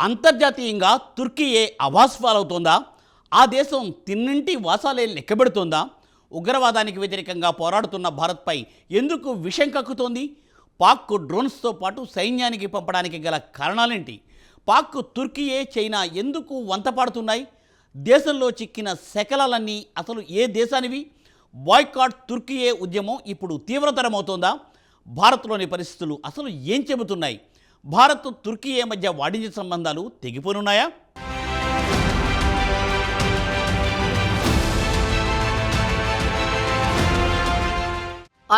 అంతర్జాతీయంగా తుర్కీయే అవాస్పాలవుతోందా? ఆ దేశం తిన్నింటి వాసాలే లెక్కబెడుతోందా? ఉగ్రవాదానికి వ్యతిరేకంగా పోరాడుతున్న భారత్పై ఎందుకు విషం కక్కుతోంది? పాక్ డ్రోన్స్తో పాటు సైన్యానికి పంపడానికి గల కారణాలేంటి? పాక్, తుర్కీయే, చైనా ఎందుకు వంతపాడుతున్నాయి? దేశంలో చిక్కిన శకలాలన్నీ అసలు ఏ దేశానివి? బాయ్కాట్ తుర్కీయే ఉద్యమం ఇప్పుడు తీవ్రతరమవుతోందా? భారత్లోని పరిస్థితులు అసలు ఏం చెబుతున్నాయి? భారత్, తుర్కీయే మధ్య వాణిజ్య సంబంధాలు తెగిపోనున్నాయా?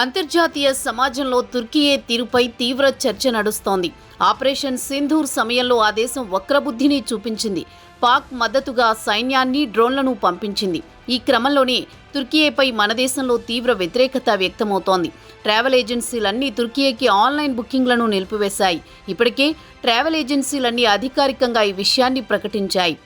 అంతర్జాతీయ సమాజంలో తుర్కీయే తీరుపై తీవ్ర చర్చ నడుస్తోంది. ఆపరేషన్ సింధూర్ సమయంలో ఆ దేశం వక్రబుద్ధిని చూపించింది. పాక్ మద్దతుగా సైన్యాన్ని, డ్రోన్లను పంపించింది. ఈ క్రమంలోనే తుర్కీయేపై మన దేశంలో తీవ్ర వ్యతిరేకత వ్యక్తమవుతోంది. ట్రావెల్ ఏజెన్సీలన్నీ తుర్కీయేకి ఆన్లైన్ బుకింగ్లను నిలిపివేశాయి. ఇప్పటికే ట్రావెల్ ఏజెన్సీలన్నీ అధికారికంగా ఈ విషయాన్ని ప్రకటించాయి.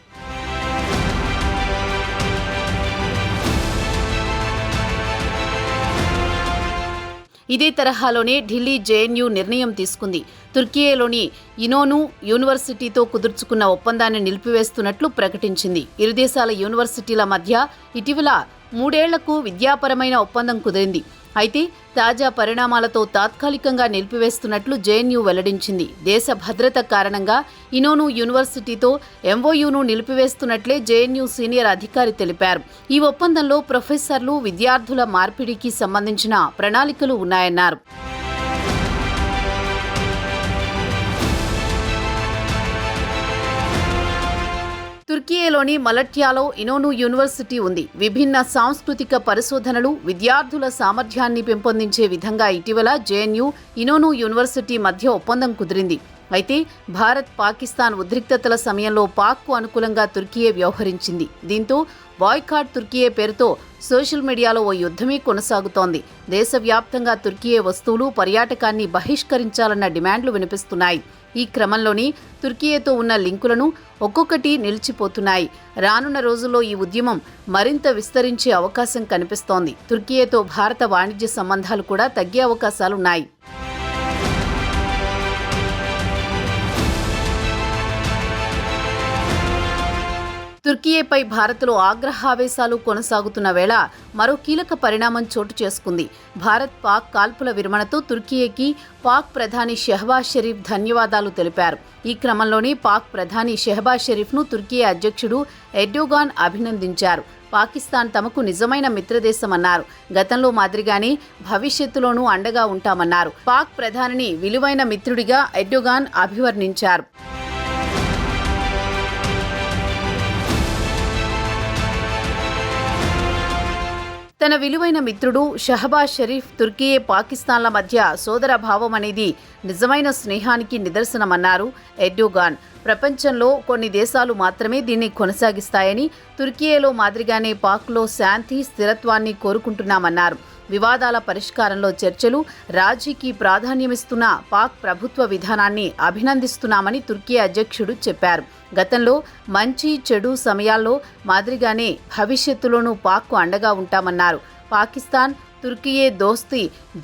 ఇదే తరహాలోనే ఢిల్లీ జేఎన్యూ నిర్ణయం తీసుకుంది. తుర్కీయేలోని ఇనోను యూనివర్సిటీతో కుదుర్చుకున్న ఒప్పందాన్ని నిలిపివేస్తున్నట్లు ప్రకటించింది. ఇరు దేశాల యూనివర్సిటీల మధ్య ఇటీవల 3 ఏళ్లకు విద్యాపరమైన ఒప్పందం కుదిరింది. అయితే తాజా పరిణామాలతో తాత్కాలికంగా నిలిపివేస్తున్నట్లు జేఎన్యూ వెల్లడించింది. దేశ భద్రత కారణంగా ఇనోను యూనివర్సిటీతో ఎంఓయూను నిలిపివేస్తున్నట్లే జేఎన్యూ సీనియర్ అధికారి తెలిపారు. ఈ ఒప్పందంలో ప్రొఫెసర్లు, విద్యార్థుల మార్పిడికి సంబంధించిన ప్రణాళికలు ఉన్నాయన్నారు. తుర్కీయేలోని మలట్యాలో ఇనోను యూనివర్సిటీ ఉంది. విభిన్న సాంస్కృతిక పరిశోధనలు, విద్యార్థుల సామర్థ్యాన్ని పెంపొందించే విధంగా ఇటీవల జేఎన్యూ, ఇనోను యూనివర్సిటీ మధ్య ఒప్పందం కుదిరింది. అయితే భారత్, పాకిస్తాన్ ఉద్రిక్తతల సమయంలో పాక్కు అనుకూలంగా తుర్కీయే వ్యవహరించింది. దీంతో బాయ్కాట్ తుర్కీయే పేరుతో సోషల్ మీడియాలో ఓ యుద్ధమే కొనసాగుతోంది. దేశవ్యాప్తంగా తుర్కీయే వస్తువులు, పర్యాటకాన్ని బహిష్కరించాలన్న డిమాండ్లు వినిపిస్తున్నాయి. ఈ క్రమంలోనే తుర్కీయేతో ఉన్న లింకులను ఒక్కొక్కటి నిలిచిపోతున్నాయి. రానున్న రోజుల్లో ఈ ఉద్యమం మరింత విస్తరించే అవకాశం కనిపిస్తోంది. తుర్కీయేతో భారత వాణిజ్య సంబంధాలు కూడా తగ్గే అవకాశాలున్నాయి. తుర్కీయేపై భారత్లో ఆగ్రహావేశాలు కొనసాగుతున్న వేళ మరో కీలక పరిణామం చోటు చేసుకుంది. భారత్, పాక్ కాల్పుల విరమణతో తుర్కీయేకి పాక్ ప్రధాని షెహబాజ్ షరీఫ్ ధన్యవాదాలు తెలిపారు. ఈ క్రమంలోనే పాక్ ప్రధాని షెహబాజ్ షరీఫ్ను తుర్కీయే అధ్యక్షుడు ఎర్డోగాన్ అభినందించారు. పాకిస్తాన్ తమకు నిజమైన మిత్రదేశమన్నారు. గతంలో మాదిరిగానే భవిష్యత్తులోనూ అండగా ఉంటామన్నారు. పాక్ ప్రధానిని విలువైన మిత్రుడిగా ఎర్డోగాన్ అభివర్ణించారు. తన విలువైన మిత్రుడు షహబాజ్ షరీఫ్, తుర్కీయే, పాకిస్తాన్ల మధ్య సోదర భావం అనేది నిజమైన స్నేహానికి నిదర్శనమన్నారు ఎర్డోగాన్. ప్రపంచంలో కొన్ని దేశాలు మాత్రమే దీన్ని కొనసాగిస్తాయని, తుర్కీయేలో మాదిరిగానే పాక్లో శాంతి, స్థిరత్వాన్ని కోరుకుంటున్నామన్నారు. వివాదాల పరిష్కారంలో చర్చలు, రాజీకి ప్రాధాన్యమిస్తున్న పాక్ ప్రభుత్వ విధానాన్ని అభినందిస్తున్నామని తుర్కీ అధ్యక్షుడు చెప్పారు. గతంలో మంచి, చెడు సమయాల్లో మాదిరిగానే భవిష్యత్తులోనూ పాక్కు అండగా ఉంటామన్నారు. పాకిస్తాన్, తుర్కీయే దోస్తీ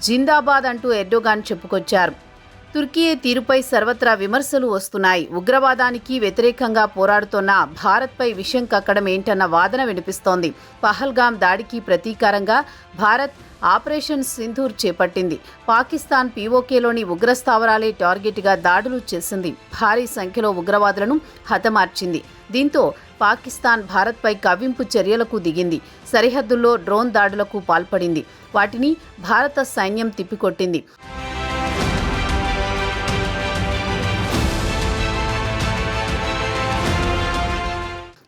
జిందాబాద్ అంటూ ఎర్డోగాన్ చెప్పుకొచ్చారు. తుర్కీయే తీరుపై సర్వత్రా విమర్శలు వస్తున్నాయి. ఉగ్రవాదానికి వ్యతిరేకంగా పోరాడుతోన్న భారత్పై విషం కక్కడం ఏంటన్న వాదన వినిపిస్తోంది. పహల్గామ్ దాడికి ప్రతీకారంగా భారత్ ఆపరేషన్ సింధూర్ చేపట్టింది. పాకిస్తాన్ పీఓకేలోని ఉగ్రస్థావరాలే టార్గెట్గా దాడులు చేసింది. భారీ సంఖ్యలో ఉగ్రవాదులను హతమార్చింది. దీంతో పాకిస్తాన్ భారత్పై కవ్వింపు చర్యలకు దిగింది. సరిహద్దుల్లో డ్రోన్ దాడులకు పాల్పడింది. వాటిని భారత సైన్యం తిప్పికొట్టింది.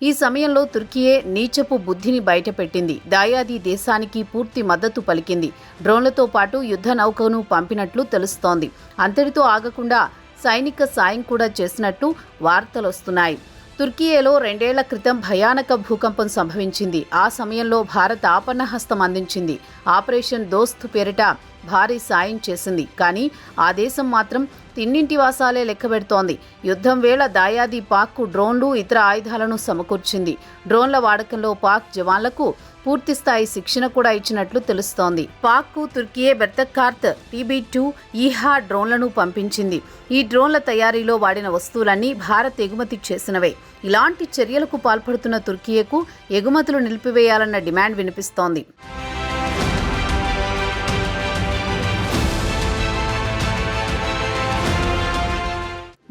ఈ సమయంలో తుర్కీయే నీచపు బుద్ధిని బయటపెట్టింది. దాయాది దేశానికి పూర్తి మద్దతు పలికింది. డ్రోన్లతో పాటు యుద్ధ నౌకను పంపినట్లు తెలుస్తోంది. అంతటితో ఆగకుండా సైనిక సాయం కూడా చేసినట్టు వార్తలొస్తున్నాయి. తుర్కీయేలో 2 ఏళ్ల క్రితం భయానక భూకంపం సంభవించింది. ఆ సమయంలో భారత్ ఆపన్నహస్తం అందించింది. ఆపరేషన్ దోస్త్ పేరిట భారీ సాయం చేసింది. కానీ ఆ దేశం మాత్రం తిన్నింటి వాసాలే లెక్కబెడుతోంది. యుద్ధం వేళ దాయాది పాక్కు డ్రోన్లు, ఇతర ఆయుధాలను సమకూర్చింది. డ్రోన్ల వాడకంలో పాక్ జవాన్లకు పూర్తిస్థాయి శిక్షణ కూడా ఇచ్చినట్లు తెలుస్తోంది. పాక్కు తుర్కియే బెర్తకార్త్ TB2 ఈహా డ్రోన్లను పంపించింది. ఈ డ్రోన్ల తయారీలో వాడిన వస్తువులన్నీ భారత్ ఎగుమతి చేసినవే. ఇలాంటి చర్యలకు పాల్పడుతున్న తుర్కియేకు ఎగుమతులు నిలిపివేయాలన్న డిమాండ్ వినిపిస్తోంది.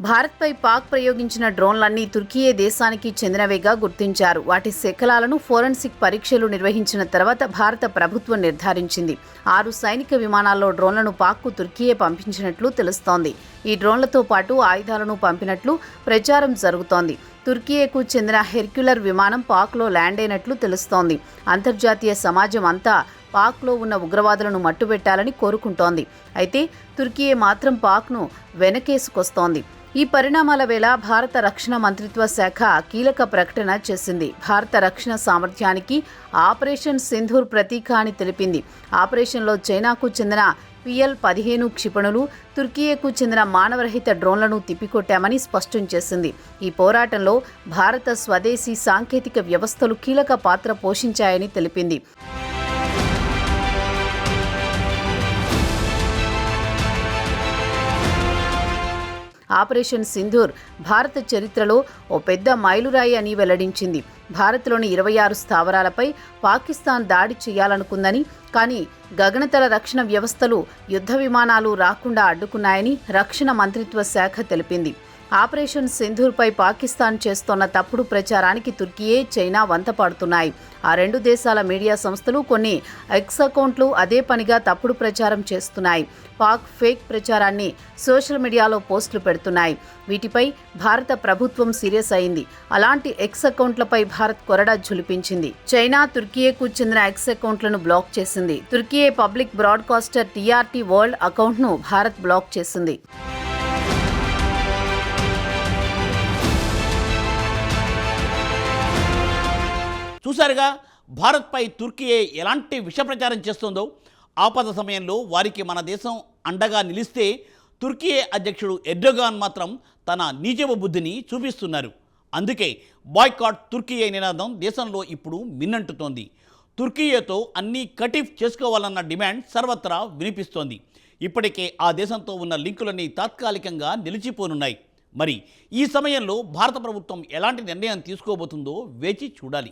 భారత్పై పాక్ ప్రయోగించిన డ్రోన్లన్నీ తుర్కియే దేశానికి చెందినవిగా గుర్తించారు. వాటి శకలాలను ఫోరెన్సిక్ పరీక్షలు నిర్వహించిన తర్వాత భారత ప్రభుత్వం నిర్ధారించింది. 6 సైనిక విమానాల్లో డ్రోన్లను పాక్కు తుర్కియే పంపించినట్లు తెలుస్తోంది. ఈ డ్రోన్లతో పాటు ఆయుధాలను పంపినట్లు ప్రచారం జరుగుతోంది. తుర్కియేకు చెందిన హెర్క్యులర్ విమానం పాక్లో ల్యాండ్ అయినట్లు తెలుస్తోంది. అంతర్జాతీయ సమాజం అంతా పాక్లో ఉన్న ఉగ్రవాదులను మట్టుబెట్టాలని కోరుకుంటోంది. అయితే తుర్కియే మాత్రం పాక్ను వెనకేసుకొస్తోంది. ఈ పరిణామాల వేళ భారత రక్షణ మంత్రిత్వ శాఖ కీలక ప్రకటన చేసింది. భారత రక్షణ సామర్థ్యానికి ఆపరేషన్ సింధూర్ ప్రతీక అని తెలిపింది. ఆపరేషన్లో చైనాకు చెందిన PL-15 క్షిపణులు, తుర్కియేకు చెందిన మానవరహిత డ్రోన్లను తిప్పికొట్టామని స్పష్టం చేసింది. ఈ పోరాటంలో భారత స్వదేశీ సాంకేతిక వ్యవస్థలు కీలక పాత్ర పోషించాయని తెలిపింది. ఆపరేషన్ సింధూర్ భారత చరిత్రలో ఓ పెద్ద మైలురాయి అని వెల్లడించింది. భారత్లోని 26 స్థావరాలపై పాకిస్తాన్ దాడి చేయాలనుకుందని, కానీ గగనతల రక్షణ వ్యవస్థలు యుద్ధ విమానాలు రాకుండా అడ్డుకున్నాయని రక్షణ మంత్రిత్వ శాఖ తెలిపింది. ఆపరేషన్ సింధూర్పై పాకిస్తాన్ చేస్తోన్న తప్పుడు ప్రచారానికి తుర్కియే, చైనా వంతపాడుతున్నాయి. ఆ 2 దేశాల మీడియా సంస్థలు కొన్ని ఎక్స్ అకౌంట్లు అదే పనిగా తప్పుడు ప్రచారం చేస్తున్నాయి. పాక్ ఫేక్ ప్రచారాన్ని సోషల్ మీడియాలో పోస్టులు పెడుతున్నాయి. వీటిపై భారత ప్రభుత్వం సీరియస్ అయింది. అలాంటి ఎక్స్ అకౌంట్లపై భారత్ కొరడా ఝులిపించింది. చైనా తుర్కియేకు చెందిన ఎక్స్ అకౌంట్లను బ్లాక్ చేసింది. Türkiye public broadcaster TRT world అకౌంట్ను భారత్ బ్లాక్ చేసింది. చూశారుగా భారత్పై తుర్కియే ఎలాంటి విష ప్రచారం చేస్తుందో. ఆపద సమయంలో వారికి మన దేశం అండగా నిలిస్తే తుర్కియే అధ్యక్షుడు ఎర్డోగాన్ మాత్రం తన నీచవ బుద్ధిని చూపిస్తున్నారు. అందుకే బాయ్కాట్ తుర్కియే నినాదం దేశంలో ఇప్పుడు మిన్నంటుతోంది. తుర్కియేతో అన్నీ కటిఫ్ చేసుకోవాలన్న డిమాండ్ సర్వత్రా వినిపిస్తోంది. ఇప్పటికే ఆ దేశంతో ఉన్న లింకులన్నీ తాత్కాలికంగా నిలిచిపోనున్నాయి. మరి ఈ సమయంలో భారత ప్రభుత్వం ఎలాంటి నిర్ణయం తీసుకోబోతుందో వేచి చూడాలి.